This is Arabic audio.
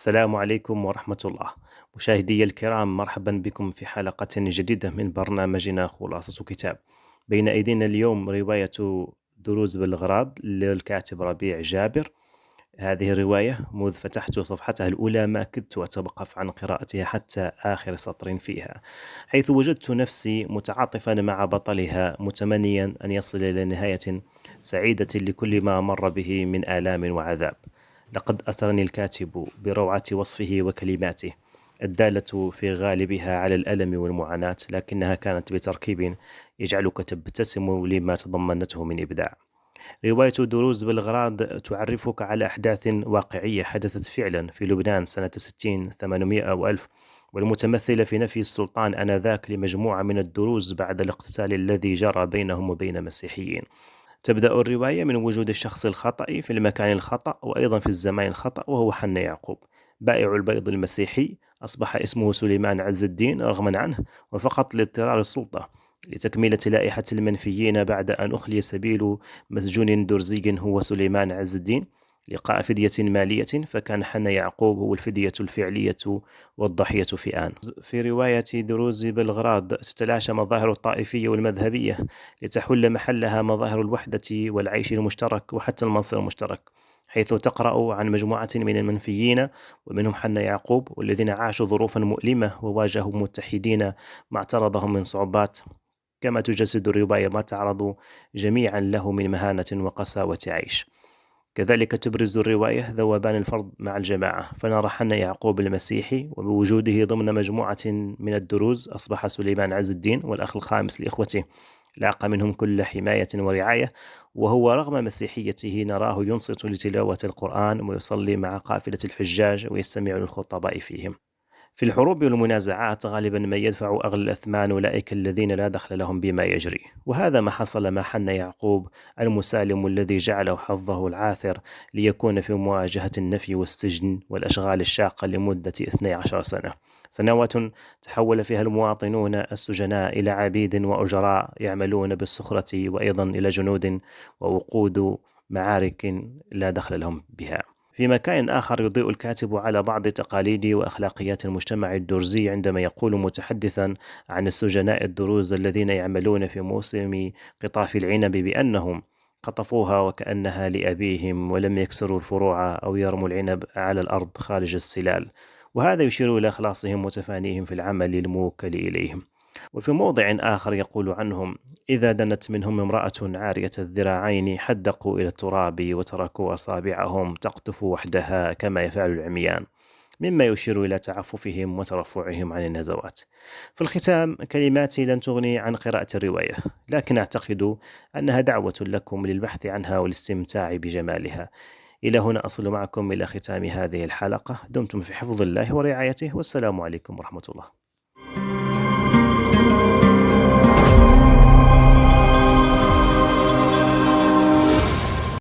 السلام عليكم ورحمة الله. مشاهدي الكرام، مرحبا بكم في حلقة جديدة من برنامجنا خلاصة كتاب. بين أيدينا اليوم رواية دروز بالغراض للكاتب ربيع جابر. هذه الرواية منذ فتحت صفحتها الأولى ما كدت أتوقف عن قراءتها حتى آخر سطر فيها، حيث وجدت نفسي متعاطفا مع بطلها، متمنيا أن يصل إلى نهاية سعيدة لكل ما مر به من آلام وعذاب. لقد أسرني الكاتب بروعة وصفه وكلماته الدالة في غالبها على الألم والمعاناة، لكنها كانت بتركيب يجعلك تبتسم لما تضمنته من إبداع. رواية دروز بلغراد تعرفك على أحداث واقعية حدثت فعلا في لبنان سنة 60 800 أو 1000، والمتمثلة في نفي السلطان آنذاك لمجموعة من الدروز بعد الاقتتال الذي جرى بينهم وبين مسيحيين. تبدأ الرواية من وجود الشخص الخطأ في المكان الخطأ وأيضا في الزمان الخطأ، وهو حنا يعقوب، بائع البيض المسيحي. أصبح اسمه سليمان عز الدين رغما عنه، وفقط لاضطرار السلطة لتكملة لائحة المنفيين بعد أن أخلي سبيل مسجون درزي هو سليمان عز الدين لقاء فدية مالية، فكان حنا يعقوب هو الفدية الفعلية والضحية في آن. في رواية دروز بلغراد تتلاشى مظاهر الطائفية والمذهبية لتحل محلها مظاهر الوحدة والعيش المشترك وحتى المصير المشترك، حيث تقرأ عن مجموعة من المنفيين ومنهم حنا يعقوب، والذين عاشوا ظروفا مؤلمة وواجهوا متحدين ما اعترضهم من صعوبات، كما تجسد الرواية ما تعرض جميعا له من مهانة وقساوة عيش. كذلك تبرز الرواية ذوبان الفرد مع الجماعة، فنرى حنا يعقوب المسيحي وبوجوده ضمن مجموعة من الدروز أصبح سليمان عز الدين والأخ الخامس لإخوته، لاقى منهم كل حماية ورعاية، وهو رغم مسيحيته نراه ينصت لتلاوة القرآن ويصلي مع قافلة الحجاج ويستمع للخطباء فيهم. في الحروب والمنازعات غالبا ما يدفع أغلى الأثمان أولئك الذين لا دخل لهم بما يجري، وهذا ما حصل مع حنا يعقوب المسالم الذي جعله حظه العاثر ليكون في مواجهة النفي والسجن والأشغال الشاقة لمدة 12 سنة، سنوات تحول فيها المواطنون السجناء إلى عبيد وأجراء يعملون بالسخرة، وأيضا إلى جنود ووقود معارك لا دخل لهم بها. في مكان آخر يضيء الكاتب على بعض تقاليد وأخلاقيات المجتمع الدرزي عندما يقول متحدثا عن السجناء الدروز الذين يعملون في موسم قطاف العنب بأنهم قطفوها وكأنها لأبيهم ولم يكسروا الفروع أو يرموا العنب على الأرض خارج السلال، وهذا يشير إلى إخلاصهم وتفانيهم في العمل الموكل إليهم. وفي موضع آخر يقول عنهم: إذا دنت منهم امرأة عارية الذراعين حدقوا إلى التراب وتركوا أصابعهم تقطف وحدها كما يفعل العميان، مما يشير إلى تعففهم وترفعهم عن النزوات. في الختام، كلماتي لن تغني عن قراءة الرواية، لكن أعتقد أنها دعوة لكم للبحث عنها والاستمتاع بجمالها. إلى هنا أصل معكم إلى ختام هذه الحلقة. دمتم في حفظ الله ورعايته، والسلام عليكم ورحمة الله.